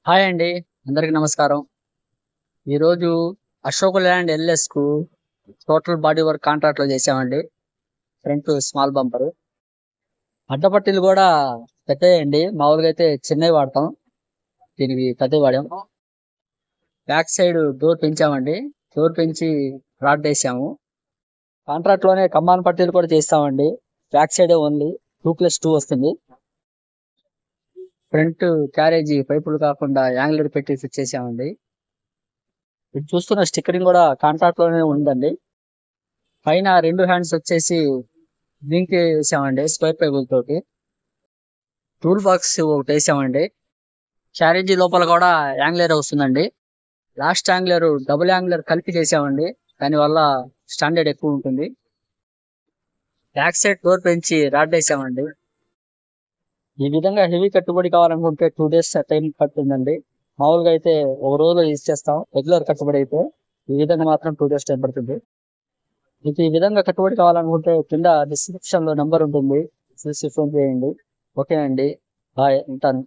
Hi అండి. అందరికి నమస్కారం. ఈరోజు అశోక్ ల్యాండ్ ఎల్ఎస్ కు టోటల్ బాడీ వర్క్ కాంట్రాక్ట్ లో చేసామండి. ఫ్రంట్ స్మాల్ బంపర్, అడ్డపట్టీలు కూడా పెద్దయండి. మామూలుగా అయితే చిన్నవి వాడతాం, దీనికి పెద్దవి వాడాం. బ్యాక్ సైడ్ డోర్ పెంచామండి. డోర్ పెంచి రాడ్ వేసాము. కాంట్రాక్ట్ లోనే కమ్మాన్ పట్టీలు కూడా చేస్తామండి. బ్యాక్ సైడ్ ఓన్లీ 2+2 వస్తుంది. ఫ్రంట్ క్యారేజీ పైపులు కాకుండా యాంగిలర్ పెట్టి ఫిట్ చేసామండి. ఇది చూస్తున్న స్టిక్కరింగ్ కూడా కాంట్రాక్ట్ లోనే ఉందండి. పైన 2 హ్యాండ్స్ వచ్చేసి దీనికి వేసామండి స్క్వేర్ పైపుల తోటి. టూల్ బాక్స్ ఒకటి వేసామండి. క్యారేజీ లోపల కూడా యాంగ్లర్ వస్తుందండి. లాస్ట్ యాంగ్లర్ డబుల్ యాంగ్లర్ కలిపి చేసామండి. దానివల్ల స్టాండర్డ్ ఎక్కువ ఉంటుంది. బ్యాక్ సైడ్ డోర్ పెంచి రాడ్ వేసామండి. ఈ విధంగా హెవీ కట్టుబడి కావాలనుకుంటే 2 డేస్ టైం పడుతుందండి. మామూలుగా అయితే ఒక రోజులో ఇచ్చేస్తాం. రెగ్యులర్ కట్టుబడి అయితే ఈ విధంగా మాత్రం 2 డేస్ టైం పడుతుంది. మీకు ఈ విధంగా కట్టుబడి కావాలనుకుంటే కింద డిస్క్రిప్షన్ లో నెంబర్ ఉంటుంది, చూసి ఫోన్ చేయండి. ఓకే అండి, బాయ్, ఉంటాను.